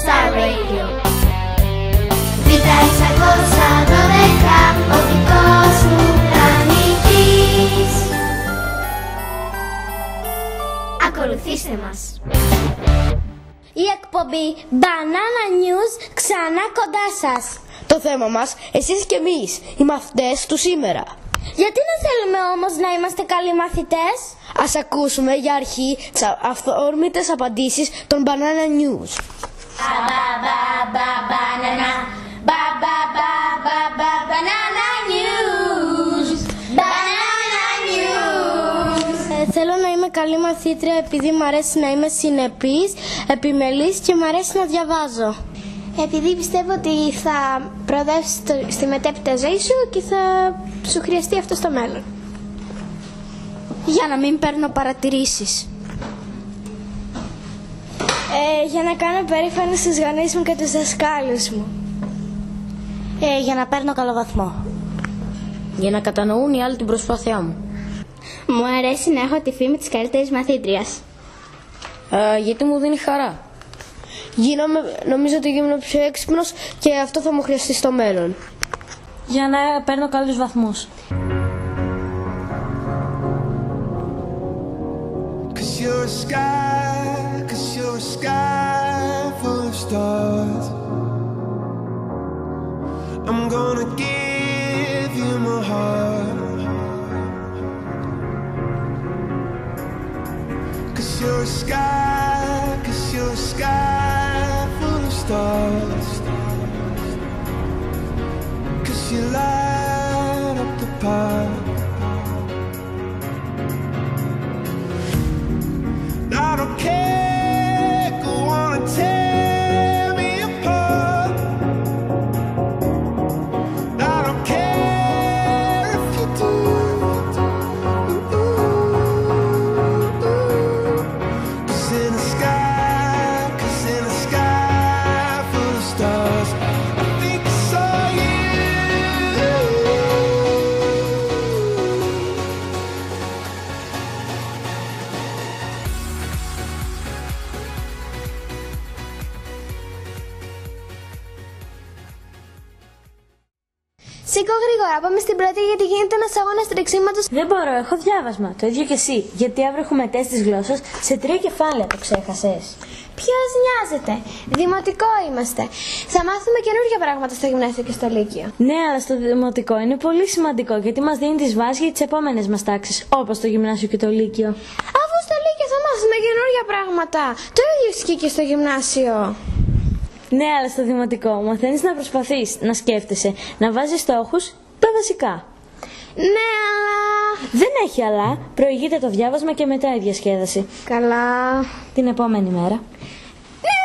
Star Radio. Β' 612, ο δικός μου πλανήτης. Ακολουθήστε μας. Η εκπομπή Banana News ξανά κοντά σας. Το θέμα μας, εσείς και εμείς, οι μαθητές του σήμερα. Γιατί δεν θέλουμε όμως να είμαστε καλοί μαθητές? Ας ακούσουμε για αρχή τις αυθόρμητες απαντήσεις των Banana News. Θέλω να είμαι καλή μαθήτρια επειδή μου αρέσει να είμαι συνεπής, επιμελής και μου αρέσει να διαβάζω. Επειδή πιστεύω ότι θα προοδεύσεις στη μετέπειτα ζωή σου και θα σου χρειαστεί αυτό στο μέλλον. Για να μην παίρνω παρατηρήσεις. Για να κάνω περήφανη στους γονείς μου και τους δασκάλους μου. Για να παίρνω καλό βαθμό. Για να κατανοούν οι άλλοι την προσπάθειά μου. Μου αρέσει να έχω τη φήμη της καλύτερης μαθήτριας. Γιατί μου δίνει χαρά. Νομίζω ότι γίνομαι πιο έξυπνος και αυτό θα μου χρειαστεί στο μέλλον. Για να παίρνω καλούς βαθμούς. I'm gonna give you my heart, 'cause you're a sky full of stars, 'cause you light up the park. I don't care, go on and tear me apart. I don't care if you do. 'Cause in the sky full of stars, I think I saw you. Σήκω γρήγορα, πάμε στην πρώτη γιατί γίνεται ένας αγώνας τρεξίματος. Δεν μπορώ, έχω διάβασμα. Το ίδιο και εσύ. Γιατί αύριο έχουμε τεστ της γλώσσας σε 3 κεφάλαια, το ξέχασες. Ποιος νοιάζεται, δημοτικό είμαστε. Θα μάθουμε καινούργια πράγματα στο γυμνάσιο και στο λύκειο. Ναι, αλλά στο δημοτικό είναι πολύ σημαντικό γιατί μας δίνει τις βάσεις για τις επόμενες μας τάξεις, όπως το γυμνάσιο και το λύκειο. Αφού στο λύκειο θα μάθουμε καινούργια πράγματα. Το ίδιο ισχύει και στο γυμνάσιο. Ναι, αλλά στο δημοτικό μαθαίνεις να προσπαθείς, να σκέφτεσαι, να βάζεις στόχους, τα βασικά. Ναι, αλλά... Δεν έχει αλλά. Προηγείται το διάβασμα και μετά η διασκέδαση. Καλά. Την επόμενη μέρα. Ναι,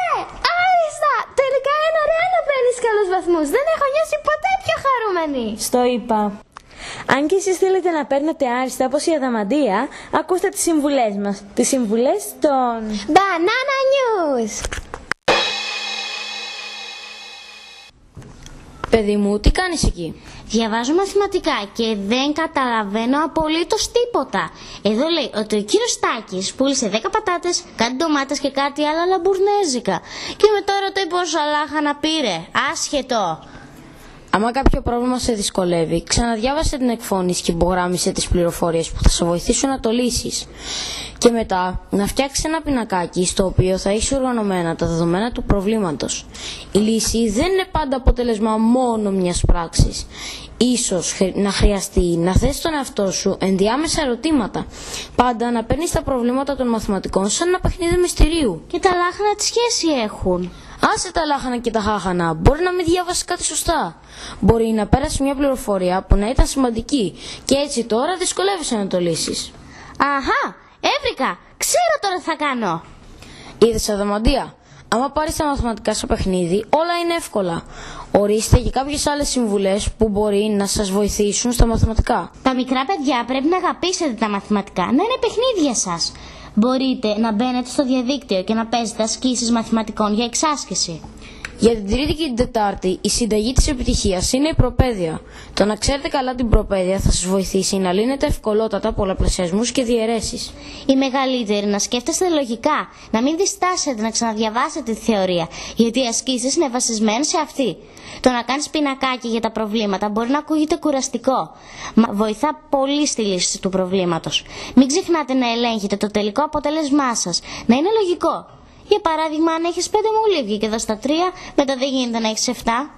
άριστα! Τελικά είναι ωραίο να παίρνεις καλούς βαθμούς. Δεν έχω νιώσει ποτέ πιο χαρούμενη. Στο είπα. Αν και εσείς θέλετε να παίρνετε άριστα όπως η Αδαμαντία, ακούστε τις συμβουλές μας. Τις συμβουλές των... Banana News! Παιδί μου, τι κάνεις εκεί? Διαβάζω μαθηματικά και δεν καταλαβαίνω απολύτως τίποτα. Εδώ λέει ότι ο κύριος Στάκης πούλησε 10 πατάτες, κάτι ντομάτες και κάτι άλλα λαμπουρνέζικα. Και μετά ρωτάει πόσα λάχανα πήρε. Άσχετο. Άμα κάποιο πρόβλημα σε δυσκολεύει, ξαναδιάβασε την εκφώνηση και υπογράμμισε τις πληροφορίες που θα σε βοηθήσουν να το λύσεις. Και μετά να φτιάξεις ένα πινακάκι στο οποίο θα έχεις οργανωμένα τα δεδομένα του προβλήματος. Η λύση δεν είναι πάντα αποτέλεσμα μόνο μιας πράξης. Ίσως να χρειαστεί να θέσεις τον εαυτό σου ενδιάμεσα ερωτήματα. Πάντα να παίρνεις τα προβλήματα των μαθηματικών σαν ένα παιχνίδι μυστηρίου. Και τα λάχανα τι σχέση έχουν? Άσε τα λάχανα και τα χάχανα. Μπορεί να μην διάβασε κάτι σωστά. Μπορεί να πέρασε μια πληροφορία που να ήταν σημαντική και έτσι τώρα δυσκολεύεσαι να το λύσεις. Αχα, έβρικα. Ξέρω τώρα τι θα κάνω. Είδες, Αδαμαντία? Άμα πάρεις τα μαθηματικά στο παιχνίδι, όλα είναι εύκολα. Ορίστε και κάποιες άλλες συμβουλές που μπορεί να σας βοηθήσουν στα μαθηματικά. Τα μικρά παιδιά πρέπει να αγαπήσετε τα μαθηματικά, να είναι παιχνίδια σας. Μπορείτε να μπαίνετε στο διαδίκτυο και να παίζετε ασκήσεις μαθηματικών για εξάσκηση. Για την Τρίτη και την Τετάρτη, η συνταγή της επιτυχίας είναι η προπαίδεια. Το να ξέρετε καλά την προπαίδεια θα σας βοηθήσει να λύνετε ευκολότατα πολλαπλασιασμούς και διαιρέσεις. Η μεγαλύτερη, να σκέφτεστε λογικά, να μην διστάσετε να ξαναδιαβάσετε τη θεωρία, γιατί οι ασκήσεις είναι βασισμένες σε αυτή. Το να κάνεις πινακάκι για τα προβλήματα μπορεί να ακούγεται κουραστικό, μα βοηθά πολύ στη λύση του προβλήματος. Μην ξεχνάτε να ελέγχετε το τελικό αποτέλεσμά σας, να είναι λογικό. Για παράδειγμα, αν έχεις 5 μολύβια και εδώ στα 3, μετά δεν γίνεται να έχεις 7.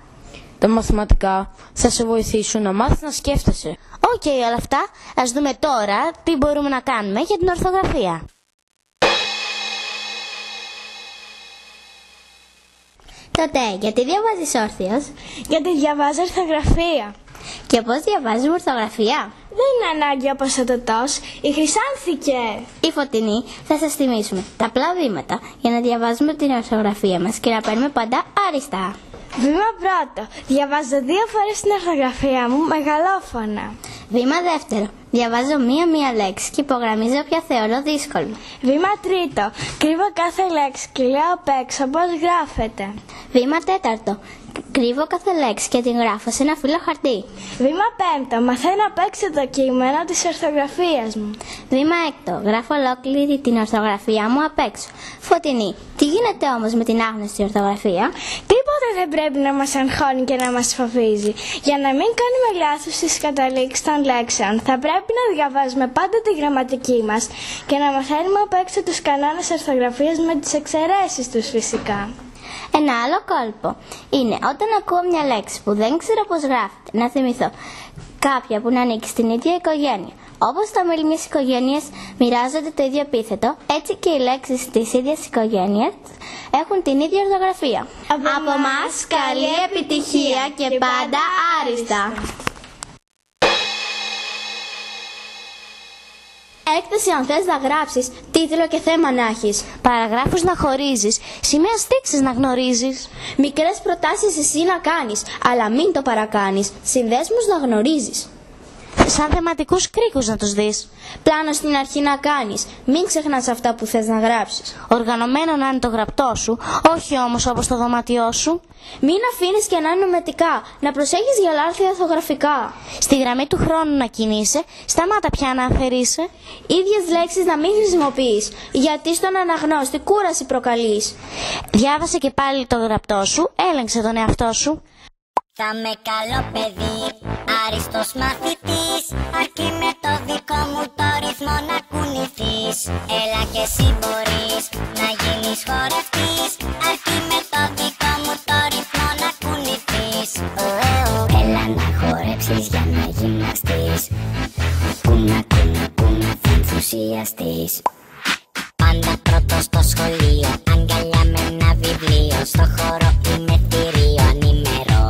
Τα μαθηματικά θα σε βοηθήσουν να μάθεις να σκέφτεσαι. Οκ, όλα αυτά, ας δούμε τώρα τι μπορούμε να κάνουμε για την ορθογραφία. Τότε, γιατί διαβάζεις όρθιος? Γιατί διαβάζω ορθογραφία. Και πώς διαβάζουμε ορθογραφία? Δεν είναι ανάγκη από σωτοτός, η Χρυσάνθηκε. Η Φωτεινή θα σας θυμίσουμε τα απλά βήματα για να διαβάζουμε την ορθογραφία μας και να παίρνουμε πάντα άριστα. Βήμα πρώτο. Διαβάζω 2 φορές την ορθογραφία μου μεγαλόφωνα. Βήμα δεύτερο. Διαβάζω μία λέξη και υπογραμμίζω όποια θεωρώ δύσκολη. Βήμα τρίτο. Κρύβω κάθε λέξη και λέω απ' έξω πώς γράφεται. Βήμα τέταρτο. Κρύβω κάθε λέξη και την γράφω σε ένα φύλλο χαρτί. Βήμα πέμπτο. Μαθαίνω απ' έξω το κείμενο της ορθογραφίας μου. Βήμα έκτο. Γράφω ολόκληρη την ορθογραφία μου απ' έξω. Φωτεινή, τι γίνεται όμως με την άγνωστη ορθογραφία? Τίποτα δεν πρέπει να μας αγχώνει και να μας φοβίζει. Για να μην κάνουμε λάθος στις καταλήξεις των λέξεων, θα πρέπει να διαβάζουμε πάντα τη γραμματική μας και να μαθαίνουμε απ' έξω τους κανόνες ορθογραφίας με τις εξαιρέσεις τους φυσικά. Ένα άλλο κόλπο είναι όταν ακούω μια λέξη που δεν ξέρω πώς γράφεται, να θυμηθώ κάποια που να ανήκει στην ίδια οικογένεια. Όπως τα μέλη μιας οικογένειας μοιράζονται το ίδιο επίθετο, έτσι και οι λέξεις της ίδιας οικογένειας έχουν την ίδια ορθογραφία. Από μας καλή επιτυχία και πάντα άριστα! Έκθεση αν θες να γράψεις, τίτλο και θέμα να έχεις. Παραγράφους να χωρίζεις, σημαία στίξης να γνωρίζεις. Μικρές προτάσεις εσύ να κάνεις, αλλά μην το παρακάνεις. Συνδέσμους να γνωρίζεις. Σαν θεματικούς κρίκους να τους δεις. Πλάνο στην αρχή να κάνεις. Μην ξεχνάς αυτά που θες να γράψεις. Οργανωμένο να είναι το γραπτό σου, όχι όμως όπως το δωμάτιό σου. Μην αφήνεις και να είναι νομετικά. Να προσέχεις για λάθη orthογραφικά. Στη γραμμή του χρόνου να κινείσαι, σταμάτα πια να αφαιρείσαι. Ίδιες λέξεις να μην χρησιμοποιείς, γιατί στον αναγνώστη κούραση προκαλείς. Διάβασε και πάλι το γραπτό σου, έλεγξε τον εαυτό σου. Θα με καλό παιδί, άριστος μαθητής, αρκεί με το δικό μου το ρυθμό να κουνηθείς. Έλα και εσύ μπορείς να γίνεις χορευτής, αρκεί με το δικό μου το ρυθμό να κουνηθείς. Έλα να χορέψεις για να γυμναστείς, κούνα θα ενθουσιαστείς. Πάντα πρώτος στο σχολείο, αγκαλιά με ένα βιβλίο, στο χώρο είμαι θηρίο, ανήμερο.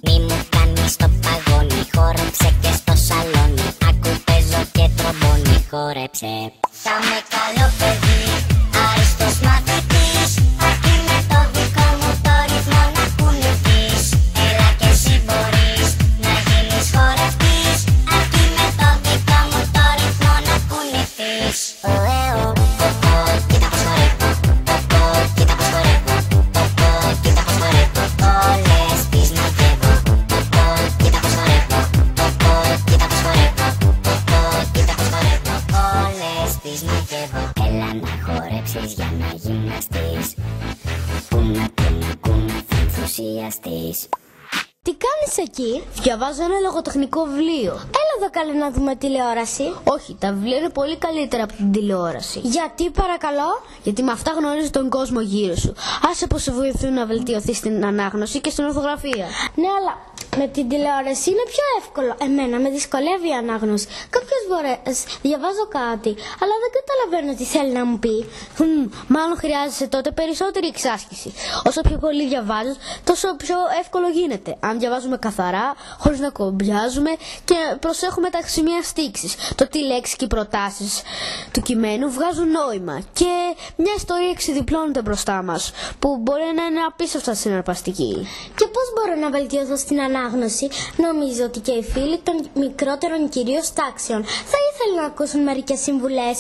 Μη μου κάνεις το παγόνι, χόρεψε και στο σαλόνι, άκου παίζω και τρομπόνι, χόρεψε. Θα με καλό παιδί, άριστος μαθητής, αρκεί με το δικό μου το ρυθμό να κουνηθείς. Έλα και εσύ μπορείς να γίνεις χορευτής, αρκεί με το δικό μου το ρυθμό να κουνηθείς. Κοίτα πως χορεύω, κοίτα πως χορεύω, κοίτα πως χορεύω, όλες τις μαζεύω. Κοίτα πως χορεύω, κοίτα πως χορεύω, κοίτα πως χορεύω, όλες τις μαζεύω. Έλα να χορέψεις για να γυμναστείς, κούνα θα ενθουσιαστείς. Τι κάνεις εκεί? Διαβάζω ένα λογοτεχνικό βιβλίο. Έλα εδώ καλέ να δούμε τηλεόραση. Όχι, τα βιβλία είναι πολύ καλύτερα από την τηλεόραση. Γιατί παρακαλώ? Γιατί με αυτά γνωρίζεις τον κόσμο γύρω σου. Άσε πως σε βοηθούν να βελτιωθείς στην ανάγνωση και στην ορθογραφία. Ναι, αλλά με την τηλεόραση είναι πιο εύκολο. Εμένα με δυσκολεύει η ανάγνωση. Κάποιες φορές διαβάζω κάτι, αλλά δεν καταλαβαίνω τι θέλει να μου πει. Μάλλον χρειάζεσαι τότε περισσότερη εξάσκηση. Όσο πιο πολύ διαβάζεις, τόσο πιο εύκολο γίνεται. Αν διαβάζουμε καθαρά, χωρίς να κομπιάζουμε και προσέχουμε τα σημεία στίξης, το τι λέξεις και οι προτάσεις του κειμένου βγάζουν νόημα και μια ιστορία εξιδιπλώνεται μπροστά μας, που μπορεί να είναι απίστευτα συναρπαστική. Και πώς μπορώ να βελτιωθώ στην ανάγνωση? Νομίζω ότι και οι φίλοι των μικρότερων κυρίως τάξεων θα ήθελαν να ακούσουν μερικές συμβουλές.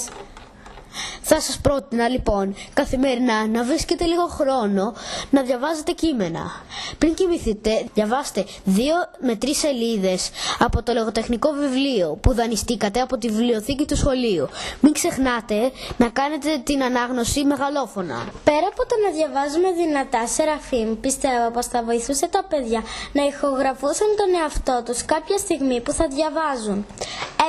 Θα σας πρότεινα λοιπόν καθημερινά να βρίσκετε λίγο χρόνο να διαβάζετε κείμενα. Πριν κοιμηθείτε, διαβάστε 2 με 3 σελίδες από το λογοτεχνικό βιβλίο που δανειστήκατε από τη βιβλιοθήκη του σχολείου. Μην ξεχνάτε να κάνετε την ανάγνωση μεγαλόφωνα. Πέρα από το να διαβάζουμε δυνατά, Σεραφείμ, πιστεύω πως θα βοηθούσε τα παιδιά να ηχογραφούσαν τον εαυτό τους κάποια στιγμή που θα διαβάζουν.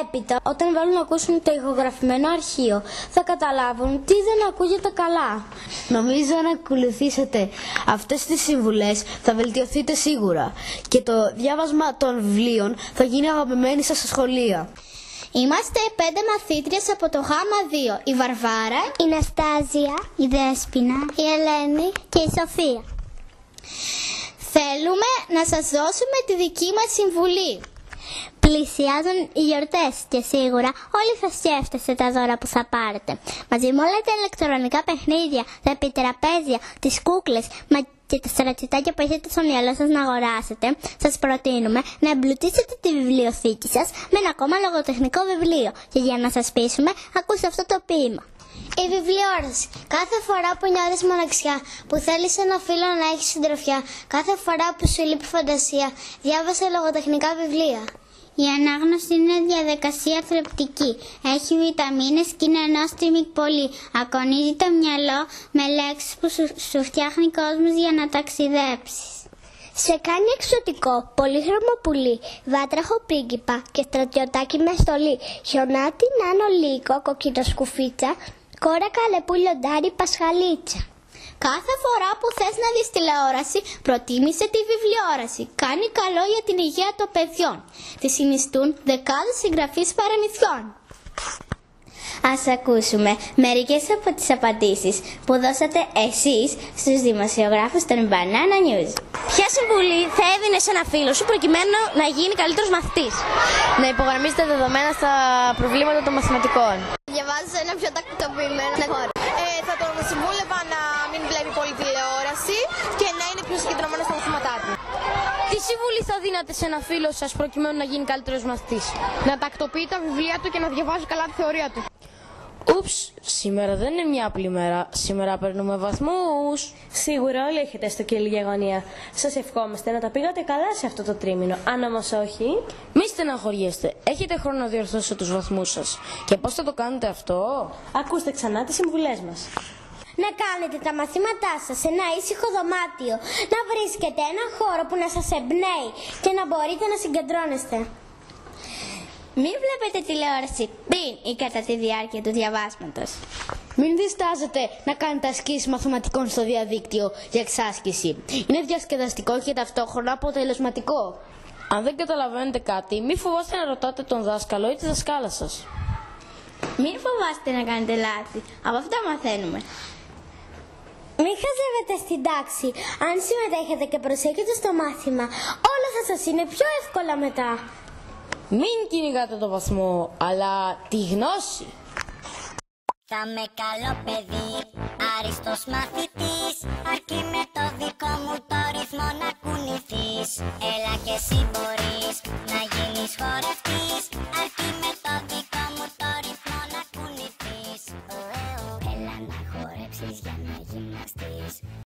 Έπειτα, όταν βάλουν να ακούσουν το ηχογραφημένο αρχείο, θα καταλάβουν τι δεν ακούγεται καλά. Νομίζω αν ακολουθήσετε αυτές τις συμβουλές θα βελτιωθείτε σίγουρα και το διάβασμα των βιβλίων θα γίνει αγαπημένη σας στα σχολεία. Είμαστε 5 μαθήτριες από το Γάμα 2. Η Βαρβάρα, η Ναστάζια, η Δέσποινα, η Ελένη και η Σοφία. Θέλουμε να σας δώσουμε τη δική μας συμβουλή. Πλησιάζουν οι γιορτές και σίγουρα όλοι θα σκέφτεστε τα δώρα που θα πάρετε. Μαζί με όλα τα ηλεκτρονικά παιχνίδια, τα επιτραπέζια, τις κούκλες, μα και τα στρατιωτάκια που έχετε στο μυαλό σας να αγοράσετε, σας προτείνουμε να εμπλουτίσετε τη βιβλιοθήκη σας με ένα ακόμα λογοτεχνικό βιβλίο. Και για να σας πείσουμε, ακούστε αυτό το ποίημα. Η βιβλιόραση. Κάθε φορά που νιώθεις μοναξιά, που θέλεις ένα φίλο να έχεις συντροφιά, κάθε φορά που σου λείπει φαντασία, διάβασε λογοτεχνικά βιβλία. Η ανάγνωση είναι διαδικασία θρεπτική. Έχει βιταμίνες και είναι νόστιμη πολύ. Ακονίζει το μυαλό με λέξεις που σου φτιάχνει κόσμος για να ταξιδέψεις. Σε κάνει εξωτικό, πολύχρωμο πουλί, βάτραχο πρίγκιπα και στρατιωτάκι με στολή. Χιονάτι, νάνο λύκο, κοκκινοσκουφίτσα, κόρα καλεπού λιοντάρι, πασχαλίτσα. Κάθε φορά που θες να δεις τηλεόραση, προτίμησε τη βιβλιόραση. Κάνει καλό για την υγεία των παιδιών. Τη συνιστούν δεκάδες συγγραφείς παραμυθιών. Ας ακούσουμε μερικές από τις απαντήσεις που δώσατε εσείς στους δημοσιογράφους των Banana News. Ποια συμβουλή θα έδινες σε ένα φίλο σου προκειμένου να γίνει καλύτερος μαθητής? Να υπογραμμίζετε δεδομένα στα προβλήματα των μαθηματικών. Διαβάζω ένα πιο τακτοποιημένο χώρο. Θα τον συμβούλευα να μην βλέπει πολύ τηλεόραση και να είναι πιο συγκεντρωμένο στα μαθήματά του. Τι συμβουλή θα δίνατε σε ένα φίλο σας προκειμένου να γίνει καλύτερος μαθητής? Να τακτοποιεί τα βιβλία του και να διαβάζει καλά τη θεωρία του. Ούψ, σήμερα δεν είναι μια απλή μέρα. Σήμερα παίρνουμε βαθμούς. Σίγουρα όλοι έχετε έστω και λίγη αγωνία. Σας ευχόμαστε να τα πήγατε καλά σε αυτό το τρίμηνο. Αν όμως όχι... Μη στεναχωριέστε. Έχετε χρόνο να διορθώσετε τους βαθμούς σας. Και πώς θα το κάνετε αυτό? Ακούστε ξανά τις συμβουλές μας. Να κάνετε τα μαθήματά σας σε ένα ήσυχο δωμάτιο. Να βρίσκετε ένα χώρο που να σας εμπνέει και να μπορείτε να συγκεντρώνεστε. Μην βλέπετε τηλεόραση πριν ή κατά τη διάρκεια του διαβάσματος. Μην διστάζετε να κάνετε ασκήσεις μαθηματικών στο διαδίκτυο για εξάσκηση. Είναι διασκεδαστικό και ταυτόχρονα αποτελεσματικό. Αν δεν καταλαβαίνετε κάτι, μη φοβάστε να ρωτάτε τον δάσκαλο ή τη δασκάλα σας. Μην φοβάστε να κάνετε λάθη. Από αυτά μαθαίνουμε. Μην χαζεύετε στην τάξη. Αν συμμετέχετε και προσέχετε στο μάθημα, όλα θα σας είναι πιο εύκολα μετά. Μην κυνηγάτε το βαθμό, αλλά τη γνώση. Θα με καλό παιδί, άριστος μαθητής, αρκεί με το δικό μου το ρυθμό να κουνηθείς. Έλα και εσύ